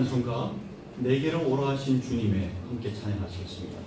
찬송가 내게로 오라 하신 주님의 함께 찬양하시겠습니다.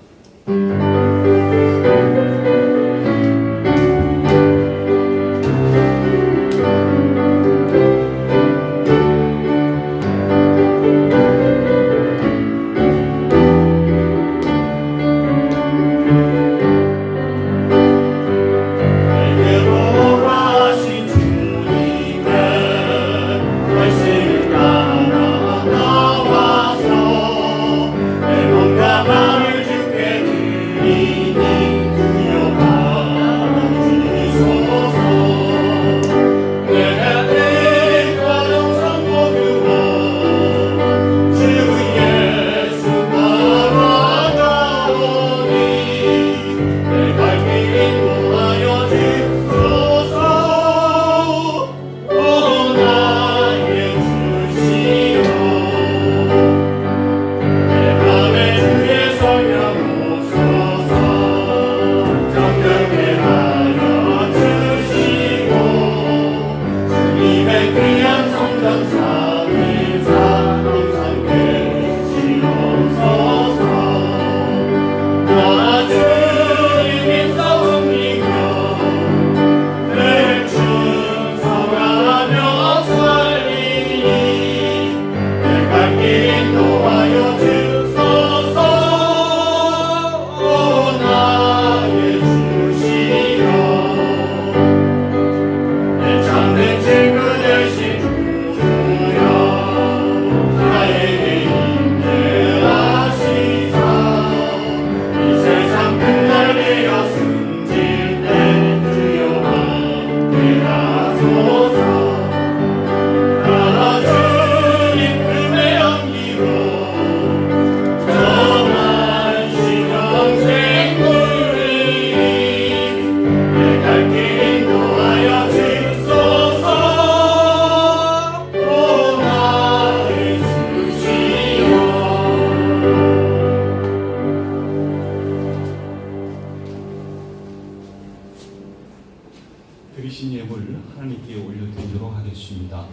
드리신 예물 하나님께 올려드리도록 하겠습니다.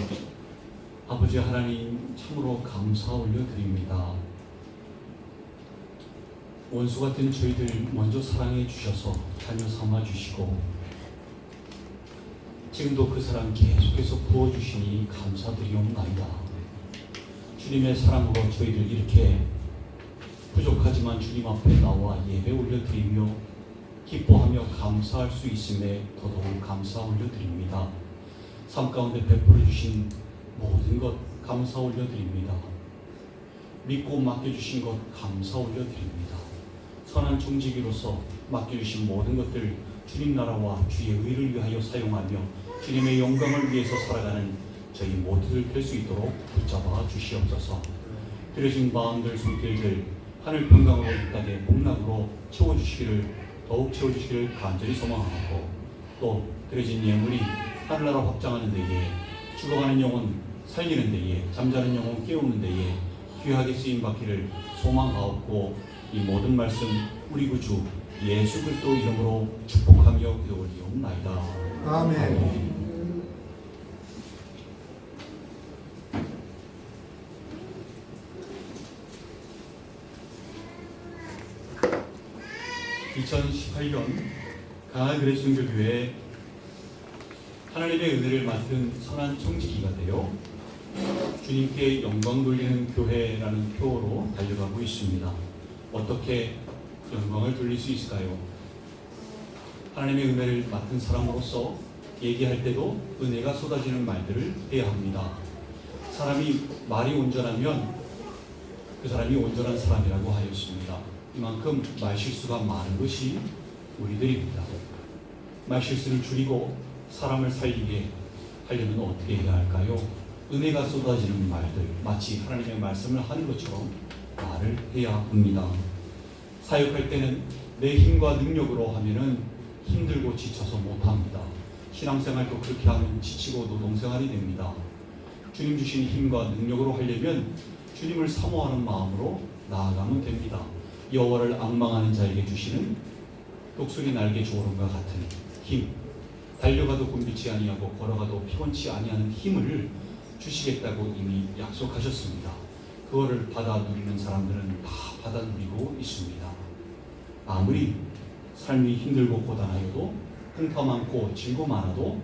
아버지 하나님, 참으로 감사 올려드립니다. 원수 같은 저희들 먼저 사랑해 주셔서 자녀 삼아 주시고 지금도 그 사랑 계속해서 부어주시니 감사드리옵나이다. 주님의 사랑으로 저희들 이렇게 부족하지만 주님 앞에 나와 예배 올려드리며 기뻐하며 감사할 수 있음에 더더욱 감사 올려드립니다. 삶 가운데 베풀어 주신 모든 것 감사 올려드립니다. 믿고 맡겨주신 것 감사 올려드립니다. 선한 청지기로서 맡겨주신 모든 것들 주님 나라와 주의 의를 위하여 사용하며 주님의 영광을 위해서 살아가는 저희 모두들 될 수 있도록 붙잡아 주시옵소서. 드려진 마음들 손길들 하늘 평강으로 이 땅에 복락으로 채워주시기를 더욱 채워주시기를 간절히 소망하고, 또 드려진 예물이 하늘나라 확장하는 데에, 죽어가는 영혼 살리는 데에, 잠자는 영혼 깨우는 데에 귀하게 쓰임받기를 소망하옵고, 이 모든 말씀 우리 구주 예수 그리스도 이름으로 축복하며 기도올리옵나이다. 아멘. 2018년 가나그레순교교회 하나님의 은혜를 맡은 선한 청지기가 되어 주님께 영광 돌리는 교회라는 표어로 달려가고 있습니다. 어떻게 영광을 돌릴 수 있을까요? 하나님의 은혜를 맡은 사람으로서 얘기할 때도 은혜가 쏟아지는 말들을 해야 합니다. 사람이 말이 온전하면 그 사람이 온전한 사람이라고 하였습니다. 이만큼 말실수가 많은 것이 우리들입니다. 말실수를 줄이고 사람을 살리게 하려면 어떻게 해야 할까요? 은혜가 쏟아지는 말들, 마치 하나님의 말씀을 하는 것처럼 말을 해야 합니다. 사역할 때는 내 힘과 능력으로 하면은 힘들고 지쳐서 못합니다. 신앙생활도 그렇게 하면 지치고 노동생활이 됩니다. 주님 주신 힘과 능력으로 하려면 주님을 사모하는 마음으로 나아가면 됩니다. 여호와를 앙망하는 자에게 주시는 독수리 날개 조름과 같은 힘, 달려가도 굼빛이 아니하고 걸어가도 피곤치 아니하는 힘을 주시겠다고 이미 약속하셨습니다. 그거를 받아 누리는 사람들은 다 받아 누리고 있습니다. 아무리 삶이 힘들고 고단하여도 풍파 많고 질고 많아도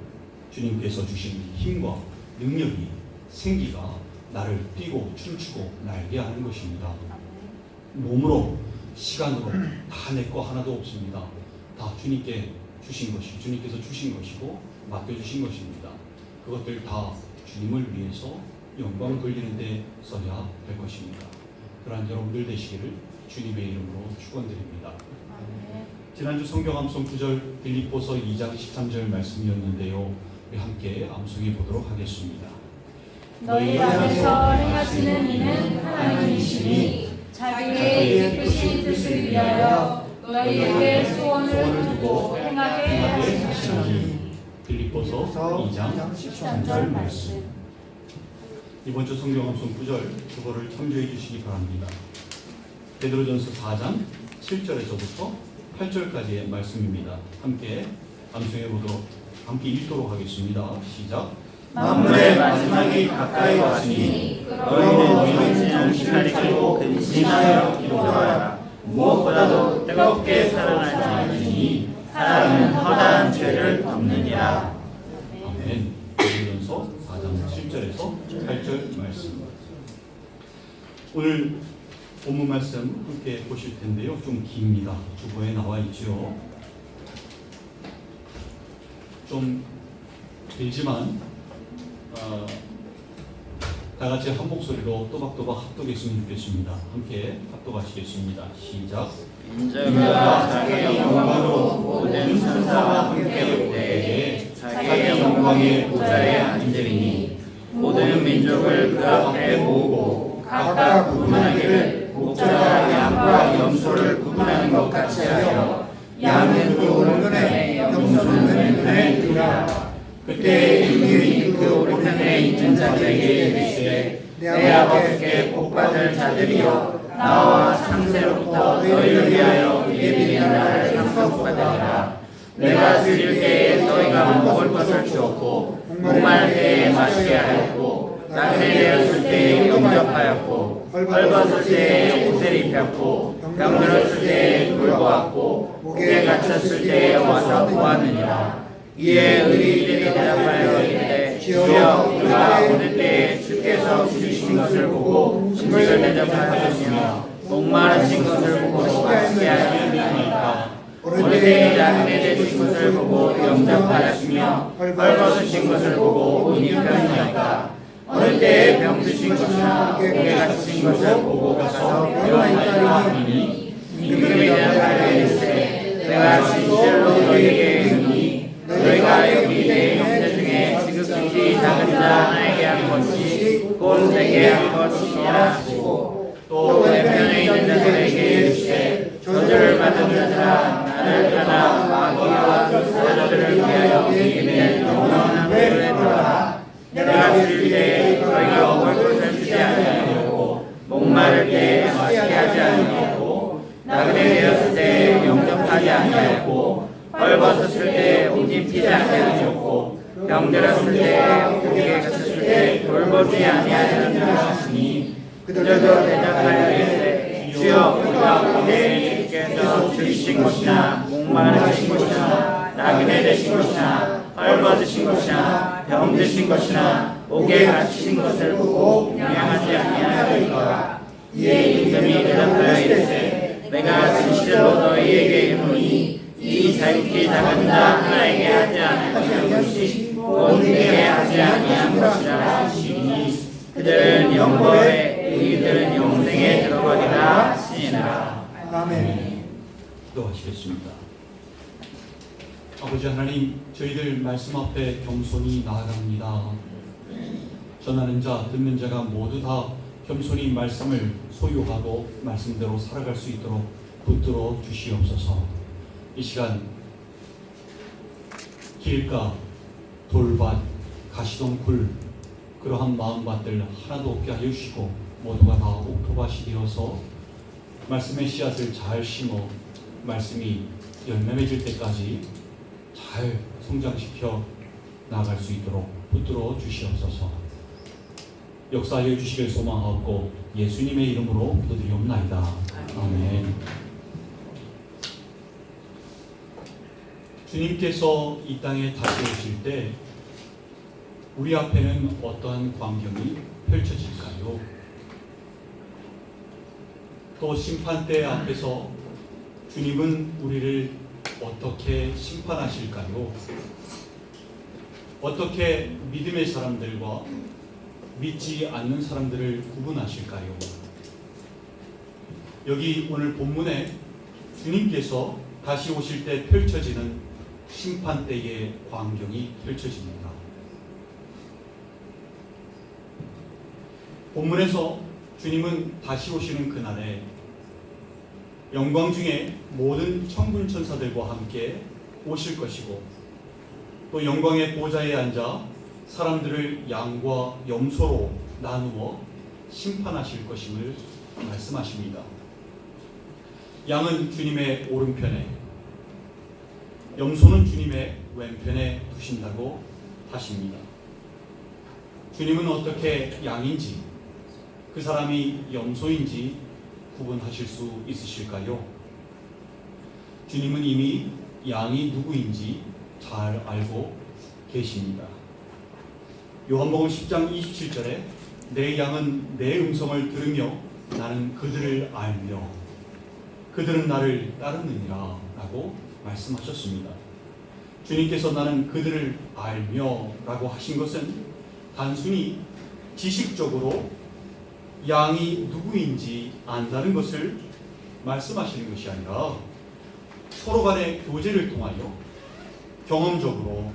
주님께서 주신 힘과 능력이 생기가 나를 뛰고 춤추고 날게 하는 것입니다. 몸으로 시간으로 다 내 거 하나도 없습니다. 다 주님께 주신 것이 주님께서 주신 것이고 맡겨주신 것입니다. 그것들 다 주님을 위해서 영광 돌리는 데 써야 될 것입니다. 그러한 여러분들 되시기를 주님의 이름으로 축원드립니다. 지난주 성경 암송 구절 빌립보서 2장 13절 말씀이었는데요. 우리 함께 암송해 보도록 하겠습니다. 너희 안에서 행하시는 이는 하나님이시니 자기의 기쁘신 뜻을 위하여 너희에게 소원을 두고 행하게 하시니. 빌립보서 2장 13절 말씀. 이번 주 성경 암송 구절 그거를 참조해 주시기 바랍니다. 베드로전서 4장 7절에서부터 8절까지의 말씀입니다. 함께 암송해 보도록 함께 읽도록 하겠습니다. 시작. 만물의 마지막이 가까이 왔으니 너희는 정신 차리고 근신하여 기도하라. 무엇보다도 뜨겁게 살아나지니 사람은 허다한 죄를 덮느니라. 아멘. 베드로전서 4장 7절에서 8절 말씀. 오늘 본문 말씀 함께 보실 텐데요. 좀 깁니다. 주보에 나와 있죠. 좀 길지만 다 같이 한 목소리로 또박또박 합독했으면 좋겠습니다. 함께 합독하시겠습니다. 시작. 인자가 자기의 영광으로 모든 천사와 함께 올 때에 자기의 영광의 보좌에 앉으리니 모든 민족을 그 앞에 모으고 각각 구분하기를 목자가 양과 염소를 구분하는 것 같이 하여 양은 그 오른편에 염소는 왼편에 두리라. 그때 인류이 그 오른편에 있는 자들에게 이르시되 내 아버지께 복받을 자들이여 나와 창세로부터 너희를 위하여 예비된 나를 상속받으리라. 내가 줄일 때에 너희가 먹을 것을 주었고 목마를 때에 마시게 하였고 나그네 되었을 때에 영접하였고 헐벗을 때에 옷을 입혔고 병들었을 때에 돌보았고 목에 갇혔을 때에 와서 보았느니라. 이에 의인들이 대답하여 이르되 주여 우리가 오늘 때에 주께서 주신 것을 보고 음식을 대접하였으며 목마르신 것을 보고 마시게 하였으니까 어느 때에 나그네 되신 것을 보고 영접하였으며 헐벗으신 것을 보고 옷 입혔으니까 어느 때에 병드신 것이나 목에 갇힌 것을 보고 가서 병원하였으니 임금이 대답하여 이르되 내가 진실로 너희에게 이르노니 너희가 여기 내 형제 중에 지극히 작은 자 하나에게 한 것이 곧 내게 한 것이니라 하시고 또 왼편에 있는 자들에게 이르시되 저주를 받은 자들아 나를 떠나 마귀와 사자들을 위하여 예비된 영원한 궤에 들어가라. 내가 줄일 때에 너희가 먹을 것을 주지 아니하였고 목마를 때에 마시게 하지 아니하였고 나그네 되었을 때에 영접하지 아니하였고 헐벗었을 때에 옷 입히지 아니하였고 병들었을 때에 목에 갇혔을 때 돌보지 아니하였느니라 하시니 그들도 대답하여 이르되 주여 우리가 오늘 주께서 줄이신 것이나 목마르신 것이나 나그네 되신 것이나 헐벗으신 것이나 병드신 것이나 목에 갇히신 것을 보고 명령하지 아니하였더이까. 이에 임금이 대답하여 이르되 내가 진실로 너희에게 이르노니 이 자유케 작은 자 하나에게 하지 아니한 것이 곧 내게 하지 아니한 것이라 하시니 그들은 영광에 의인들은 영생에 들어가리라 하시니라. 아멘. 기도하시겠습니다. 아버지 하나님, 저희들 말씀 앞에 겸손히 나아갑니다. 전하는 자, 듣는 자가 모두 다 겸손히 말씀을 소유하고 말씀대로 살아갈 수 있도록 붙들어 주시옵소서. 이 시간 길가, 돌밭, 가시덤굴 그러한 마음밭들 하나도 없게 하여 주시고 모두가 다 옥토밭이 되어서 말씀의 씨앗을 잘 심어 말씀이 열매 맺을 때까지 잘 성장시켜 나아갈 수 있도록 붙들어 주시옵소서. 역사하여 주시길 소망하옵고 예수님의 이름으로 기도드리옵나이다. 아멘. 주님께서 이 땅에 다시 오실 때 우리 앞에는 어떠한 광경이 펼쳐질까요? 또 심판대 앞에서 주님은 우리를 어떻게 심판하실까요? 어떻게 믿음의 사람들과 믿지 않는 사람들을 구분하실까요? 여기 오늘 본문에 주님께서 다시 오실 때 펼쳐지는 심판대의 광경이 펼쳐집니다. 본문에서 주님은 다시 오시는 그날에 영광 중에 모든 천군 천사들과 함께 오실 것이고 또 영광의 보좌에 앉아 사람들을 양과 염소로 나누어 심판하실 것임을 말씀하십니다. 양은 주님의 오른편에, 염소는 주님의 왼편에 두신다고 하십니다. 주님은 어떻게 양인지 그 사람이 염소인지 구분하실 수 있으실까요? 주님은 이미 양이 누구인지 잘 알고 계십니다. 요한복음 10장 27절에 내 양은 내 음성을 들으며 나는 그들을 알며 그들은 나를 따르느니라 라고 말씀하셨습니다. 주님께서 나는 그들을 알며 라고 하신 것은 단순히 지식적으로 양이 누구인지 안다는 것을 말씀하시는 것이 아니라 서로 간의 교제를 통하여 경험적으로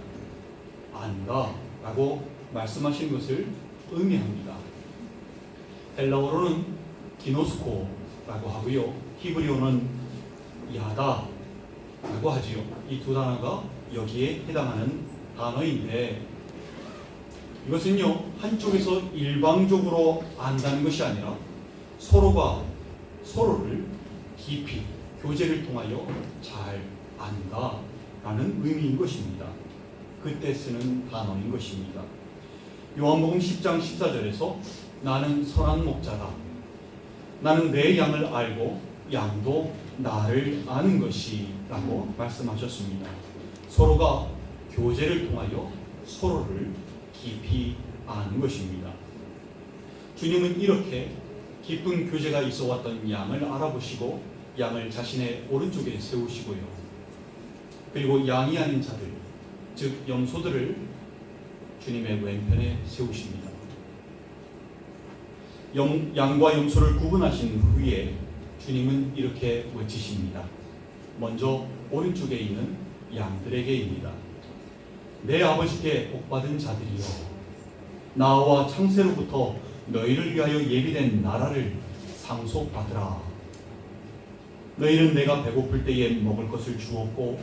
안다 라고 말씀하시는 것을 의미합니다. 헬라어로는 기노스코라고 하고요, 히브리어는 야다 라고 하지요. 이 두 단어가 여기에 해당하는 단어인데 이것은요 한쪽에서 일방적으로 안다는 것이 아니라 서로가 서로를 깊이 교제를 통하여 잘 안다라는 의미인 것입니다. 그때 쓰는 단어인 것입니다. 요한복음 10장 14절에서 나는 선한 목자다. 나는 내 양을 알고 양도 나를 아는 것이라고 말씀하셨습니다. 서로가 교제를 통하여 서로를 깊이 아는 것입니다. 주님은 이렇게 깊은 교제가 있어 왔던 양을 알아보시고 양을 자신의 오른쪽에 세우시고요. 그리고 양이 아닌 자들, 즉 염소들을 주님의 왼편에 세우십니다. 양과 염소를 구분하신 후에 주님은 이렇게 외치십니다. 먼저 오른쪽에 있는 양들에게입니다. 내 아버지께 복받은 자들이여, 나와 창세로부터 너희를 위하여 예비된 나라를 상속받으라. 너희는 내가 배고플 때에 먹을 것을 주었고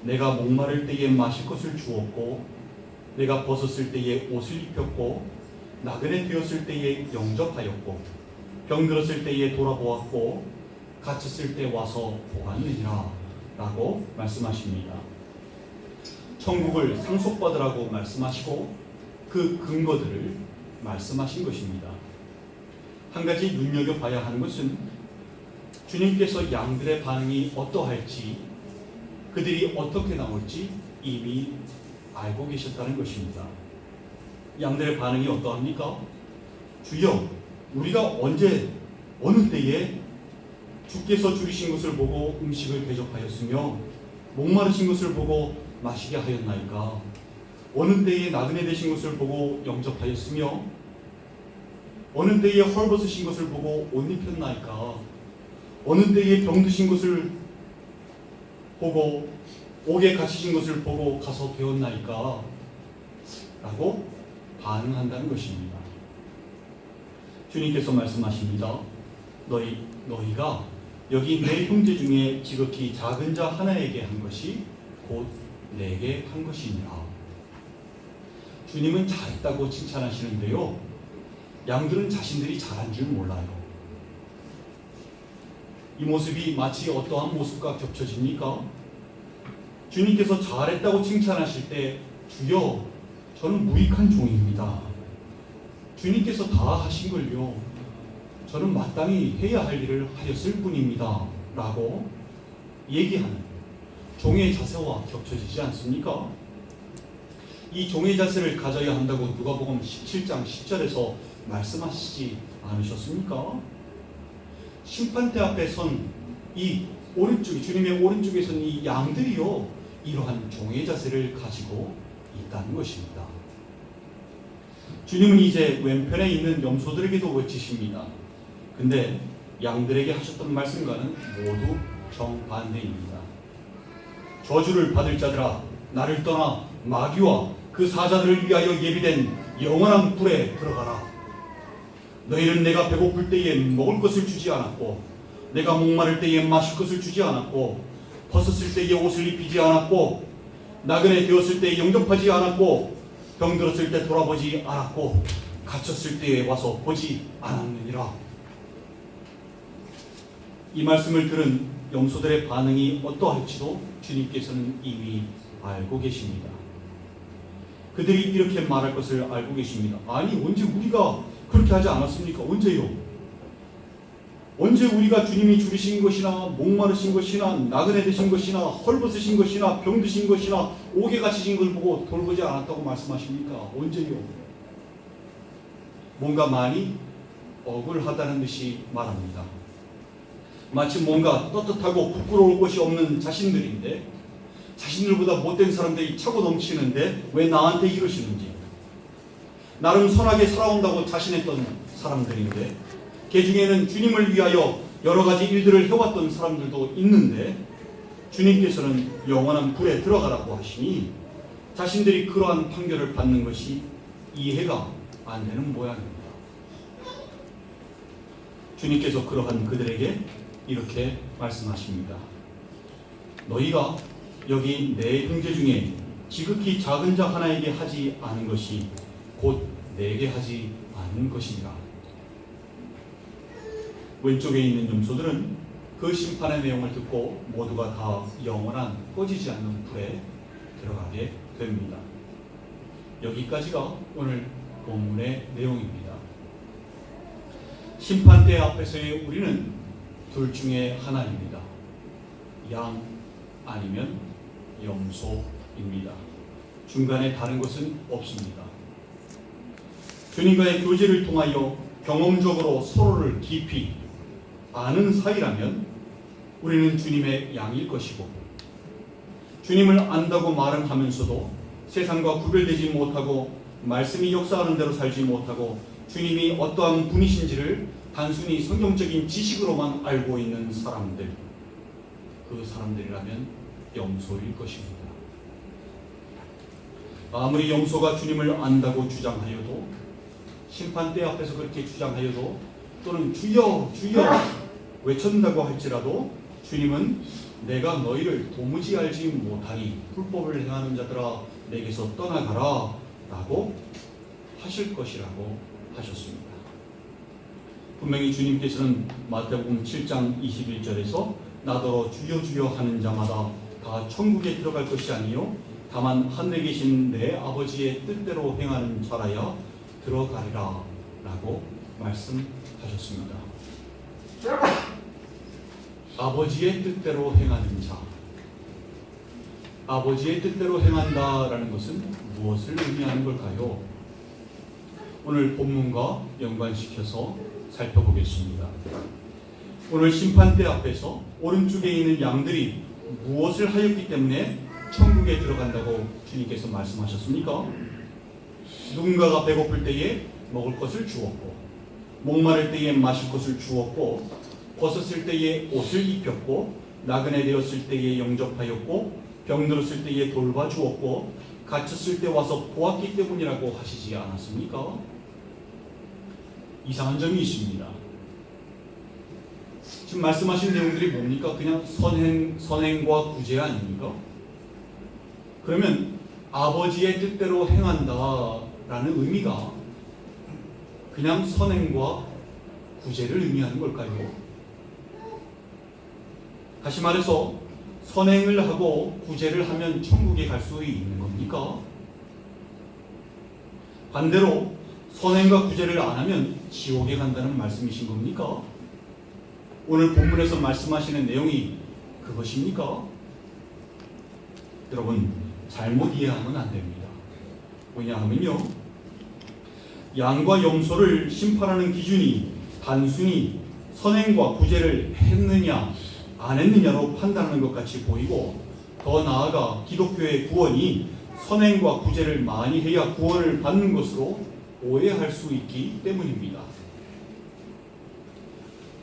내가 목마를 때에 마실 것을 주었고 내가 벗었을 때에 옷을 입혔고 나그네 되었을 때에 영접하였고 병들었을 때에 돌아보았고 갇혔을 때 와서 보았느니라 라고 말씀하십니다. 천국을 상속받으라고 말씀하시고 그 근거들을 말씀하신 것입니다. 한 가지 눈여겨봐야 하는 것은 주님께서 양들의 반응이 어떠할지, 그들이 어떻게 나올지 이미 알고 계셨다는 것입니다. 양들의 반응이 어떠합니까? 주여, 우리가 언제 어느 때에 주께서 줄이신 것을 보고 음식을 대접하였으며 목마르신 것을 보고 마시게 하였나이까? 어느 때에 나그네 되신 것을 보고 영접하였으며 어느 때에 헐벗으신 것을 보고 옷 입혔나이까? 어느 때에 병드신 것을 보고 옥에 갇히신 것을 보고 가서 배웠나이까? 라고 반응한다는 것입니다. 주님께서 말씀하십니다. 너희가 여기 내 형제 중에 지극히 작은 자 하나에게 한 것이 곧 내게 한 것이니라. 주님은 잘했다고 칭찬하시는데요, 양들은 자신들이 잘한 줄 몰라요. 이 모습이 마치 어떠한 모습과 겹쳐집니까? 주님께서 잘했다고 칭찬하실 때 주여, 저는 무익한 종입니다. 주님께서 다 하신 걸요, 저는 마땅히 해야 할 일을 하였을 뿐입니다 라고 얘기하는 종의 자세와 겹쳐지지 않습니까? 이 종의 자세를 가져야 한다고 누가복음 17장 10절에서 말씀하시지 않으셨습니까? 심판대 앞에 선 이 오른쪽에, 주님의 오른쪽에 선 이 양들이요, 이러한 종의 자세를 가지고 있다는 것입니다. 주님은 이제 왼편에 있는 염소들에게도 외치십니다. 근데 양들에게 하셨던 말씀과는 모두 정반대입니다. 저주를 받을 자들아, 나를 떠나 마귀와 그 사자들을 위하여 예비된 영원한 불에 들어가라. 너희는 내가 배고플 때에 먹을 것을 주지 않았고, 내가 목마를 때에 마실 것을 주지 않았고, 벗었을 때에 옷을 입히지 않았고, 나그네 되었을 때에 영접하지 않았고, 병들었을 때 돌아보지 않았고, 갇혔을 때에 와서 보지 않았느니라. 이 말씀을 들은 염소들의 반응이 어떠할지도 주님께서는 이미 알고 계십니다. 그들이 이렇게 말할 것을 알고 계십니다. 아니, 언제 우리가 그렇게 하지 않았습니까? 언제요? 언제 우리가 주님이 죽으신 것이나 목마르신 것이나 나그네 되신 것이나 헐벗으신 것이나 병드신 것이나 옥에 갇히신 걸 보고 돌보지 않았다고 말씀하십니까? 언제요? 뭔가 많이 억울하다는 듯이 말합니다. 마치 뭔가 떳떳하고 부끄러울 것이 없는 자신들인데, 자신들보다 못된 사람들이 차고 넘치는데 왜 나한테 이러시는지, 나름 선하게 살아온다고 자신했던 사람들인데, 그 중에는 주님을 위하여 여러 가지 일들을 해왔던 사람들도 있는데, 주님께서는 영원한 불에 들어가라고 하시니 자신들이 그러한 판결을 받는 것이 이해가 안 되는 모양입니다. 주님께서 그러한 그들에게 이렇게 말씀하십니다. 너희가 여기 내 형제 중에 지극히 작은 자 하나에게 하지 않은 것이 곧 내게 하지 않은 것이니라. 왼쪽에 있는 염소들은 그 심판의 내용을 듣고 모두가 다 영원한 꺼지지 않는 불에 들어가게 됩니다. 여기까지가 오늘 본문의 내용입니다. 심판대 앞에서의 우리는 둘 중에 하나입니다. 양 아니면 염소입니다. 중간에 다른 것은 없습니다. 주님과의 교제를 통하여 경험적으로 서로를 깊이 아는 사이라면 우리는 주님의 양일 것이고, 주님을 안다고 말은 하면서도 세상과 구별되지 못하고 말씀이 역사하는 대로 살지 못하고 주님이 어떠한 분이신지를 단순히 성경적인 지식으로만 알고 있는 사람들, 그 사람들이라면 염소일 것입니다. 아무리 염소가 주님을 안다고 주장하여도, 심판대 앞에서 그렇게 주장하여도, 또는 주여 주여 외쳤다고 할지라도 주님은 내가 너희를 도무지 알지 못하니 불법을 행하는 자들아 내게서 떠나가라 라고 하실 것이라고 하셨습니다. 분명히 주님께서는 마태복음 7장 21절에서 나더러 주여 주여 하는 자마다 다 천국에 들어갈 것이 아니요 다만 하늘에 계신 내 아버지의 뜻대로 행하는 자라야 들어가리라 라고 말씀하셨습니다. 아버지의 뜻대로 행하는 자, 아버지의 뜻대로 행한다라는 것은 무엇을 의미하는 걸까요? 오늘 본문과 연관시켜서 살펴보겠습니다. 오늘 심판대 앞에서 오른쪽에 있는 양들이 무엇을 하였기 때문에 천국에 들어간다고 주님께서 말씀하셨습니까? 누군가가 배고플 때에 먹을 것을 주었고, 목마를 때에 마실 것을 주었고, 벗었을 때에 옷을 입혔고, 나그네 되었을 때에 영접하였고, 병들었을 때에 돌봐주었고, 갇혔을 때 와서 보았기 때문이라고 하시지 않았습니까? 이상한 점이 있습니다. 지금 말씀하신 내용들이 뭡니까? 그냥 선행과 구제 아닙니까? 그러면 아버지의 뜻대로 행한다라는 의미가 그냥 선행과 구제를 의미하는 걸까요? 다시 말해서 선행을 하고 구제를 하면 천국에 갈 수 있는 겁니까? 반대로 선행과 구제를 안 하면 지옥에 간다는 말씀이신 겁니까? 오늘 본문에서 말씀하시는 내용이 그것입니까? 여러분, 잘못 이해하면 안 됩니다. 왜냐하면요, 양과 염소를 심판하는 기준이 단순히 선행과 구제를 했느냐 안 했느냐로 판단하는 것 같이 보이고, 더 나아가 기독교의 구원이 선행과 구제를 많이 해야 구원을 받는 것으로 오해할 수 있기 때문입니다.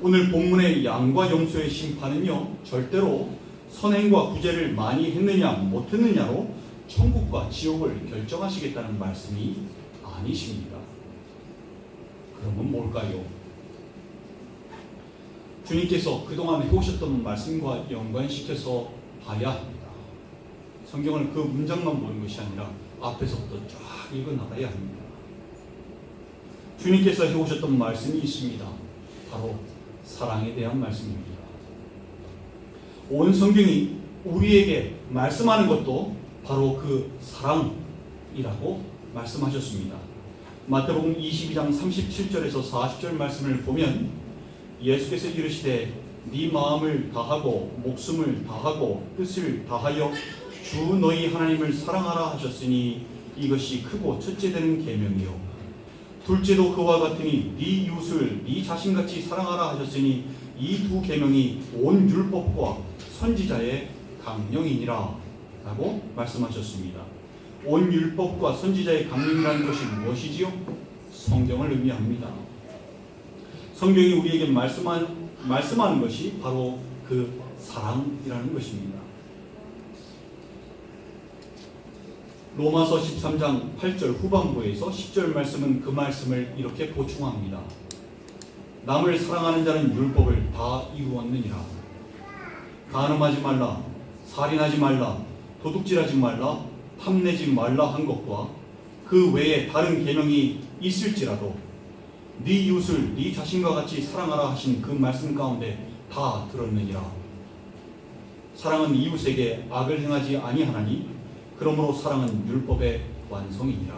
오늘 본문의 양과 염소의 심판은요, 절대로 선행과 구제를 많이 했느냐 못했느냐로 천국과 지옥을 결정하시겠다는 말씀이 아니십니다. 그러면 뭘까요? 주님께서 그동안 해오셨던 말씀과 연관시켜서 봐야 합니다. 성경을 그 문장만 보는 것이 아니라 앞에서부터 쫙 읽어나가야 합니다. 주님께서 해오셨던 말씀이 있습니다. 바로 사랑에 대한 말씀입니다. 온 성경이 우리에게 말씀하는 것도 바로 그 사랑이라고 말씀하셨습니다. 마태복음 22장 37절에서 40절 말씀을 보면 예수께서 이르시되 네 마음을 다하고 목숨을 다하고 뜻을 다하여 주 너희 하나님을 사랑하라 하셨으니 이것이 크고 첫째 되는 계명이요 둘째도 그와 같으니 네 이웃을 네 자신같이 사랑하라 하셨으니 이 두 계명이 온 율법과 선지자의 강령이니라 라고 말씀하셨습니다. 온 율법과 선지자의 강령이라는 것이 무엇이지요? 성경을 의미합니다. 성경이 우리에게 말씀하는 것이 바로 그 사랑이라는 것입니다. 로마서 13장 8절 후반부에서 10절 말씀은 그 말씀을 이렇게 보충합니다. 남을 사랑하는 자는 율법을 다 이루었느니라. 간음하지 말라, 살인하지 말라, 도둑질하지 말라, 탐내지 말라 한 것과 그 외에 다른 계명이 있을지라도 네 이웃을 네 자신과 같이 사랑하라 하신 그 말씀 가운데 다 들었느니라. 사랑은 이웃에게 악을 행하지 아니하나니 그러므로 사랑은 율법의 완성이니라.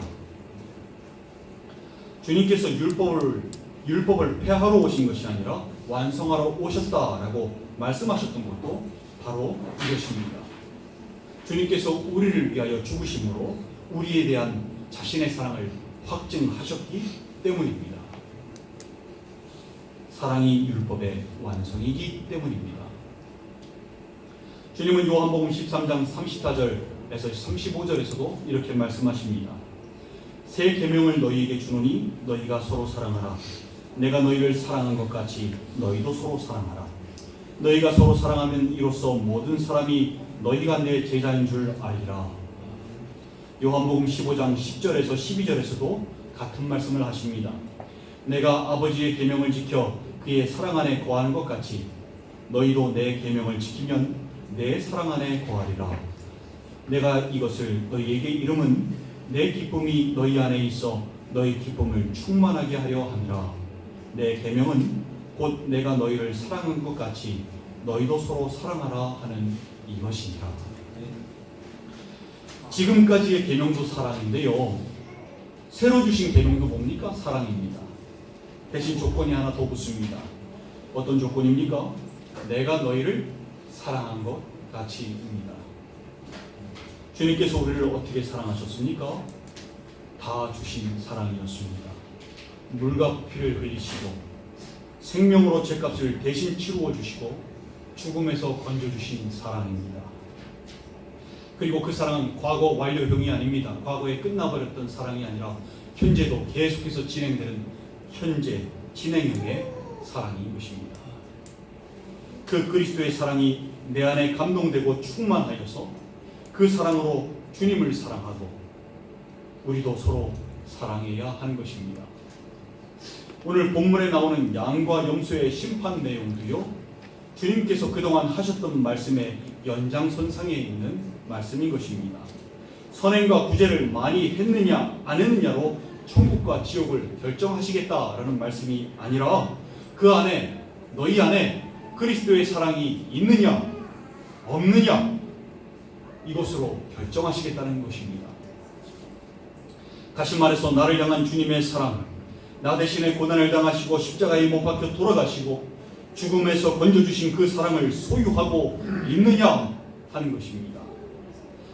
주님께서 율법을 폐하러 오신 것이 아니라 완성하러 오셨다라고 말씀하셨던 것도 바로 이것입니다. 주님께서 우리를 위하여 죽으심으로 우리에 대한 자신의 사랑을 확증하셨기 때문입니다. 사랑이 율법의 완성이기 때문입니다. 주님은 요한복음 13장 34절에서 35절에서도 이렇게 말씀하십니다. 새 계명을 너희에게 주노니 너희가 서로 사랑하라. 내가 너희를 사랑한 것 같이 너희도 서로 사랑하라. 너희가 서로 사랑하면 이로써 모든 사람이 너희가 내 제자인 줄 알리라. 요한복음 15장 10절에서 12절에서도 같은 말씀을 하십니다. 내가 아버지의 계명을 지켜 그의 사랑 안에 거하는 것 같이 너희도 내 계명을 지키면 내 사랑 안에 거하리라. 내가 이것을 너희에게 이름은 내 기쁨이 너희 안에 있어 너희 기쁨을 충만하게 하려 함이라. 내 계명은 곧 내가 너희를 사랑한 것 같이 너희도 서로 사랑하라 하는 이것이니라. 지금까지의 계명도 사랑인데요, 새로 주신 계명도 뭡니까? 사랑입니다. 대신 조건이 하나 더 붙습니다. 어떤 조건입니까? 내가 너희를 사랑한 것 같이입니다. 주님께서 우리를 어떻게 사랑하셨습니까? 다 주신 사랑이었습니다. 물과 피를 흘리시고 생명으로 죄값을 대신 치루어 주시고 죽음에서 건져주신 사랑입니다. 그리고 그 사랑은 과거 완료형이 아닙니다. 과거에 끝나버렸던 사랑이 아니라 현재도 계속해서 진행되는 현재 진행형의 사랑인 것입니다. 그 그리스도의 사랑이 내 안에 감동되고 충만하여서 그 사랑으로 주님을 사랑하고 우리도 서로 사랑해야 하는 것입니다. 오늘 본문에 나오는 양과 염소의 심판 내용도요, 주님께서 그동안 하셨던 말씀의 연장선상에 있는 말씀인 것입니다. 선행과 구제를 많이 했느냐 안 했느냐로 천국과 지옥을 결정하시겠다라는 말씀이 아니라 그 안에, 너희 안에 그리스도의 사랑이 있느냐 없느냐 이것으로 결정하시겠다는 것입니다. 다시 말해서 나를 향한 주님의 사랑, 나 대신에 고난을 당하시고 십자가에 못 박혀 돌아가시고 죽음에서 건져주신 그 사랑을 소유하고 있느냐 하는 것입니다.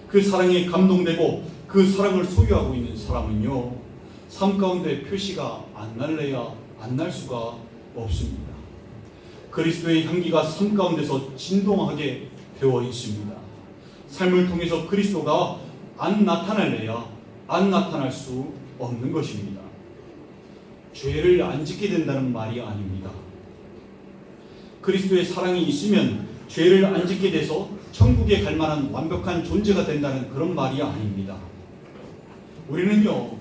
그 사랑에 감동되고 그 사랑을 소유하고 있는 사람은요, 삶 가운데 표시가 안 날래야 안 날 수가 없습니다. 그리스도의 향기가 삶 가운데서 진동하게 되어 있습니다. 삶을 통해서 그리스도가 안 나타날래야 안 나타날 수 없는 것입니다. 죄를 안 짓게 된다는 말이 아닙니다. 그리스도의 사랑이 있으면 죄를 안 짓게 돼서 천국에 갈 만한 완벽한 존재가 된다는 그런 말이 아닙니다. 우리는요,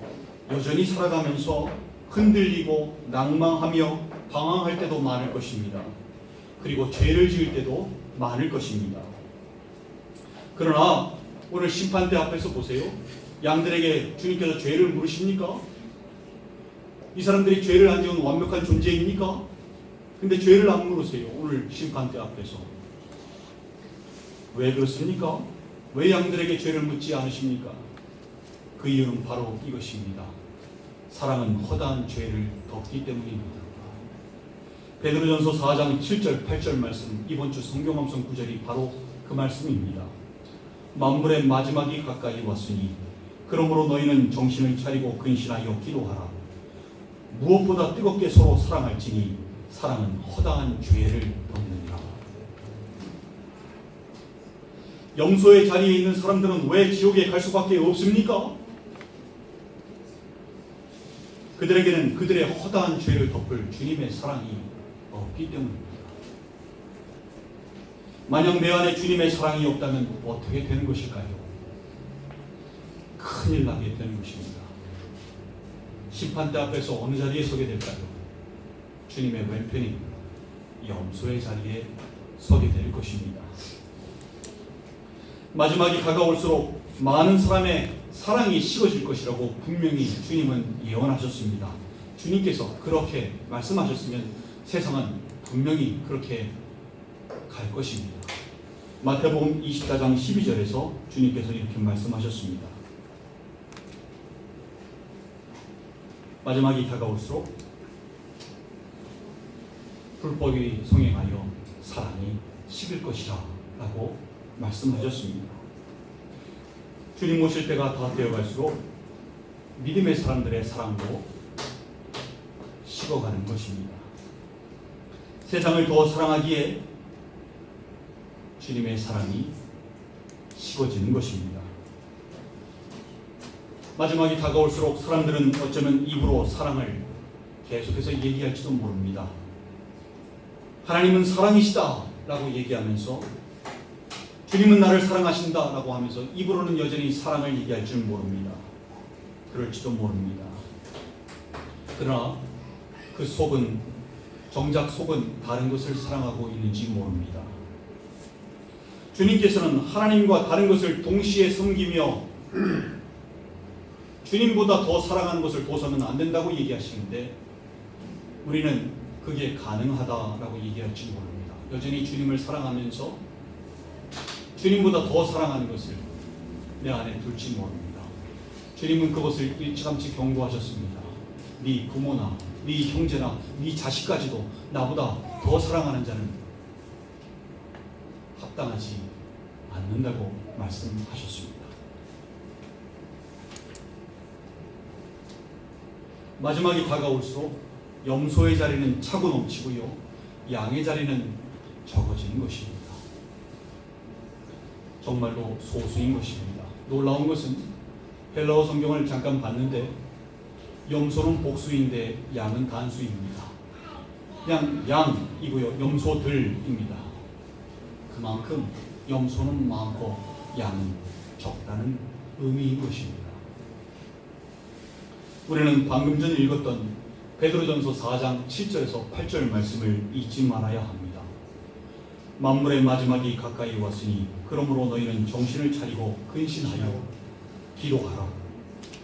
여전히 살아가면서 흔들리고 낭망하며 방황할 때도 많을 것입니다. 그리고 죄를 지을 때도 많을 것입니다. 그러나 오늘 심판대 앞에서 보세요. 양들에게 주님께서 죄를 물으십니까? 이 사람들이 죄를 안 지은 완벽한 존재입니까? 근데 죄를 안 물으세요. 오늘 심판대 앞에서. 왜 그렇습니까? 왜 양들에게 죄를 묻지 않으십니까? 그 이유는 바로 이것입니다. 사랑은 허다한 죄를 덮기 때문입니다. 베드로전서 4장 7절 8절 말씀, 이번 주 성경 암송 구절이 바로 그 말씀입니다. 만물의 마지막이 가까이 왔으니 그러므로 너희는 정신을 차리고 근신하여 기도하라. 무엇보다 뜨겁게 서로 사랑할지니 사랑은 허다한 죄를 덮느니라. 염소의 자리에 있는 사람들은 왜 지옥에 갈 수밖에 없습니까? 그들에게는 그들의 허다한 죄를 덮을 주님의 사랑이 없기 때문입니다. 만약 내 안에 주님의 사랑이 없다면 어떻게 되는 것일까요? 큰일 나게 되는 것입니다. 심판대 앞에서 어느 자리에 서게 될까요? 주님의 왼편인 염소의 자리에 서게 될 것입니다. 마지막이 다가올수록 많은 사람의 사랑이 식어질 것이라고 분명히 주님은 예언하셨습니다. 주님께서 그렇게 말씀하셨으면 세상은 분명히 그렇게 갈 것입니다. 마태복음 24장 12절에서 주님께서 이렇게 말씀하셨습니다. 마지막이 다가올수록 불법이 성행하여 사랑이 식을 것이라 라고 말씀하셨습니다. 주님 오실 때가 다 되어갈수록 믿음의 사람들의 사랑도 식어가는 것입니다. 세상을 더 사랑하기에 주님의 사랑이 식어지는 것입니다. 마지막이 다가올수록 사람들은 어쩌면 입으로 사랑을 계속해서 얘기할지도 모릅니다. 하나님은 사랑이시다 라고 얘기하면서 주님은 나를 사랑하신다 라고 하면서 입으로는 여전히 사랑을 얘기할 줄 모릅니다. 그럴지도 모릅니다. 그러나 그 속은, 정작 속은 다른 것을 사랑하고 있는지 모릅니다. 주님께서는 하나님과 다른 것을 동시에 섬기며 주님보다 더 사랑하는 것을 둬서는 안 된다고 얘기하시는데 우리는 그게 가능하다라고 얘기할지 모릅니다. 여전히 주님을 사랑하면서 주님보다 더 사랑하는 것을 내 안에 둘지 모릅니다. 주님은 그것을 일찌감치 경고하셨습니다. 네 부모나 네 형제나 네 자식까지도 나보다 더 사랑하는 자는 합당하지 않는다고 말씀하셨습니다. 마지막이 다가올수록 염소의 자리는 차고 넘치고요, 양의 자리는 적어지는 것입니다. 정말로 소수인 것입니다. 놀라운 것은 헬라어 성경을 잠깐 봤는데 염소는 복수인데 양은 단수입니다. 그냥 양이고요, 염소들입니다. 그만큼 염소는 많고 양은 적다는 의미인 것입니다. 우리는 방금 전 읽었던 베드로전서 4장 7절에서 8절 말씀을 잊지 말아야 합니다. 만물의 마지막이 가까이 왔으니 그러므로 너희는 정신을 차리고 근신하여 기도하라.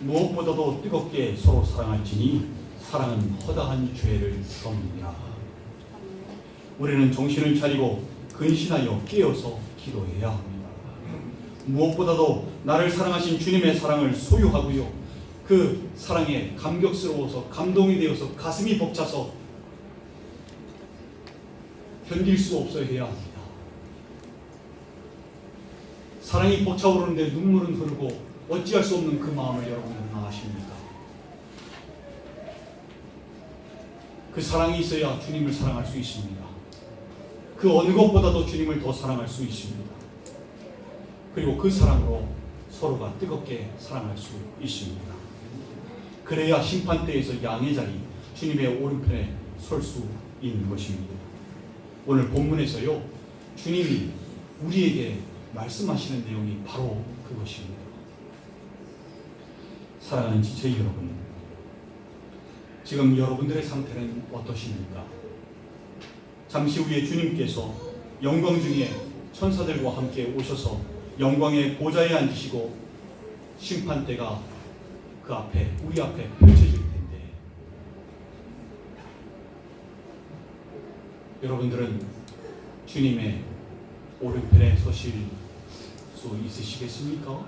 무엇보다도 뜨겁게 서로 사랑할지니 사랑은 허다한 죄를 덮느니라. 우리는 정신을 차리고 근신하여 깨어서 기도해야 합니다. 무엇보다도 나를 사랑하신 주님의 사랑을 소유하고요, 그 사랑에 감격스러워서 감동이 되어서 가슴이 벅차서 견딜 수 없어 해야 합니다. 사랑이 벅차오르는데 눈물은 흐르고 어찌할 수 없는 그 마음을 여러분은 아십니까? 그 사랑이 있어야 주님을 사랑할 수 있습니다. 그 어느 것보다도 주님을 더 사랑할 수 있습니다. 그리고 그 사랑으로 서로가 뜨겁게 사랑할 수 있습니다. 그래야 심판대에서 양의 자리, 주님의 오른편에 설 수 있는 것입니다. 오늘 본문에서요, 주님이 우리에게 말씀하시는 내용이 바로 그것입니다. 사랑하는 지체의 여러분, 지금 여러분들의 상태는 어떠십니까? 잠시 후에 주님께서 영광 중에 천사들과 함께 오셔서 영광의 보좌에 앉으시고 심판대가 그 앞에, 우리 앞에 펼쳐질 텐데, 여러분들은 주님의 오른편에 서실 수 있으시겠습니까?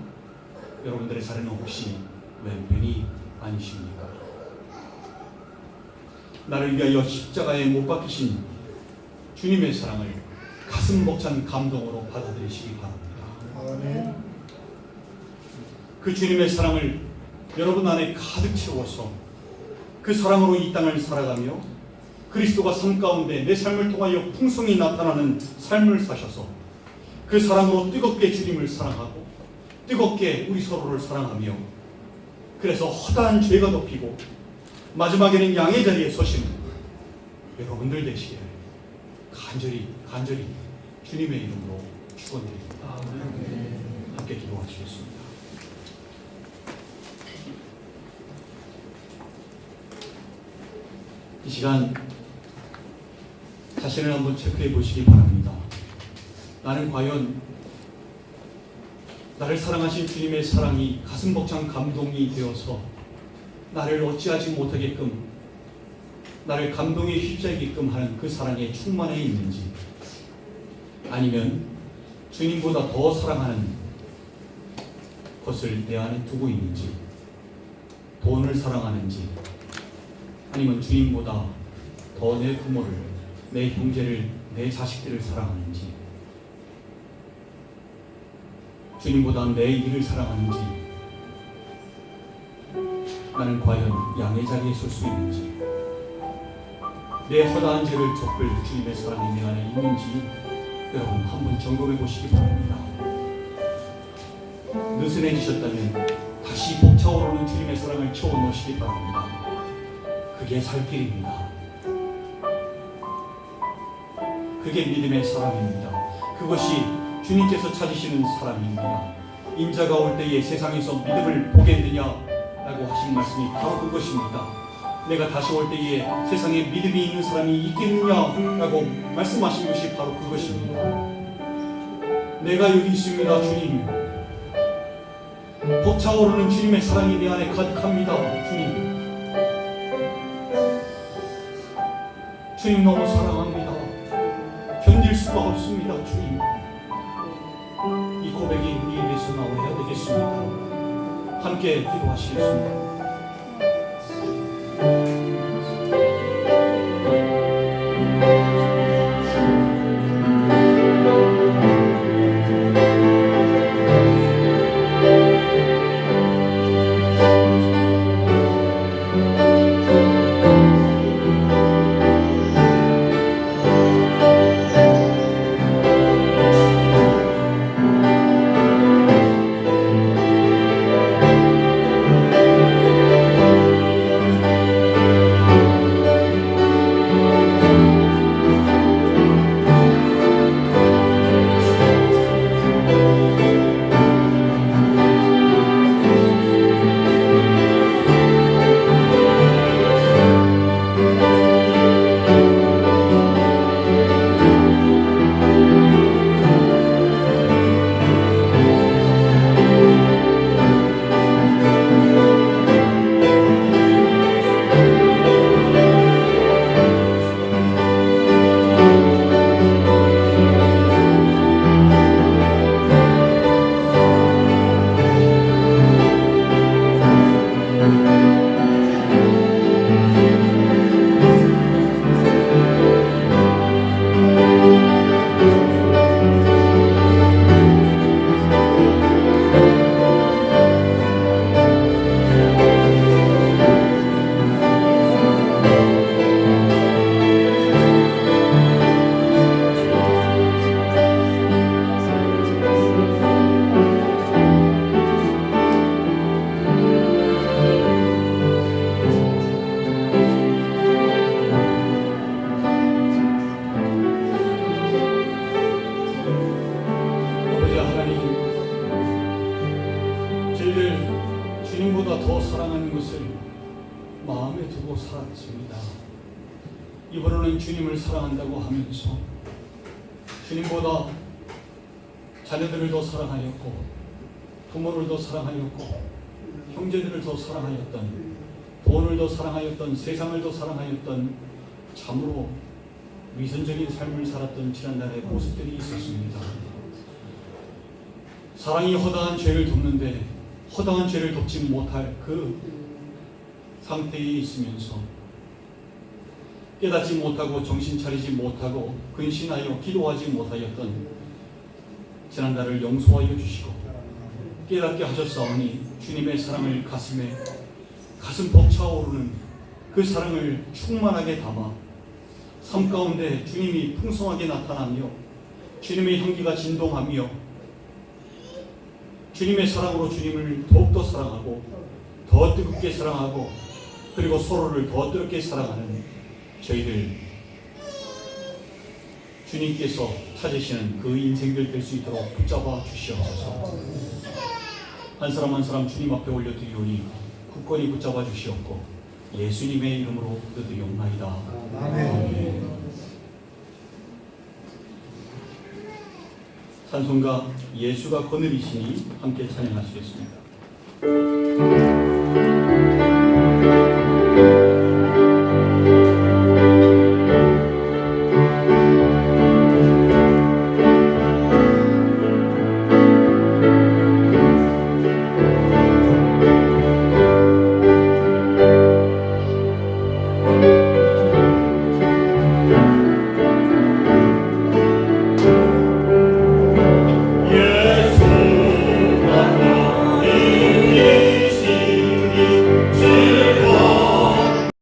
여러분들의 자리는 혹시 왼편이 아니십니까? 나를 위하여 십자가에 못 박히신 주님의 사랑을 가슴 벅찬 감동으로 받아들이시기 바랍니다. 그 주님의 사랑을 여러분 안에 가득 채워서 그 사랑으로 이 땅을 살아가며 그리스도가 삶 가운데 내 삶을 통하여 풍성히 나타나는 삶을 사셔서 그 사랑으로 뜨겁게 주님을 사랑하고 뜨겁게 우리 서로를 사랑하며 그래서 허다한 죄가 덮이고 마지막에는 양의 자리에 서시는 여러분들 되시기를 간절히 주님의 이름으로 축원드립니다. 함께 기도하시겠습니다. 이 시간 자신을 한번 체크해 보시기 바랍니다. 나는 과연 나를 사랑하신 주님의 사랑이 가슴 벅찬 감동이 되어서 나를 어찌하지 못하게끔 나를 감동에 휩싸이게끔 하는 그 사랑에 충만해 있는지, 아니면 주님보다 더 사랑하는 것을 내 안에 두고 있는지, 돈을 사랑하는지, 아니면 주님보다 더 내 부모를, 내 형제를, 내 자식들을 사랑하는지, 주님보다 내 일을 사랑하는지, 나는 과연 양의 자리에 설 수 있는지, 내 허다한 죄를 덮을 주님의 사랑이 내 안에 있는지 여러분 한번 점검해 보시기 바랍니다. 느슨해지셨다면 다시 벅차오르는 주님의 사랑을 채워 넣으시기 바랍니다. 그게 살 길입니다. 그게 믿음의 사람입니다. 그것이 주님께서 찾으시는 사람입니다. 인자가 올 때에 세상에서 믿음을 보겠느냐라고 하신 말씀이 바로 그것입니다. 내가 다시 올 때에 세상에 믿음이 있는 사람이 있겠느냐라고 말씀하신 것이 바로 그것입니다. 내가 여기 있습니다, 주님. 벅차오르는 주님의 사랑이 내 안에 가득합니다, 주님. 주님 너무 사랑합니다. 견딜 수가 없습니다, 주님. 이 고백이 우리 입에서 나와야 되겠습니다. 함께 기도하시겠습니다. 살았습니다. 이번에는 주님을 사랑한다고 하면서 주님보다 자녀들을 더 사랑하였고 부모를 더 사랑하였고 형제들을 더 사랑하였던 돈을 더 사랑하였던 세상을 더 사랑하였던 참으로 위선적인 삶을 살았던 지난날의 모습들이 있었습니다. 사랑이 허다한 죄를 돕는데 허다한 죄를 덮지 못할 그 상태에 있으면서 깨닫지 못하고 정신 차리지 못하고 근신하여 기도하지 못하였던 지난날을 용서하여 주시고 깨닫게 하셨사오니 주님의 사랑을 가슴 벅차오르는 그 사랑을 충만하게 담아 삶 가운데 주님이 풍성하게 나타나며 주님의 향기가 진동하며 주님의 사랑으로 주님을 더욱더 사랑하고 더 뜨겁게 사랑하고 그리고 서로를 더 뜨겁게 사랑하는 저희들 주님께서 찾으시는 그 인생들 될 수 있도록 붙잡아 주시옵소서. 한 사람 한 사람 주님 앞에 올려드리오니 굳건히 붙잡아 주시옵고 예수님의 이름으로 기도드리옵나이다. 아멘. 찬송가 예수가 거느리시니 함께 찬양하시겠습니다.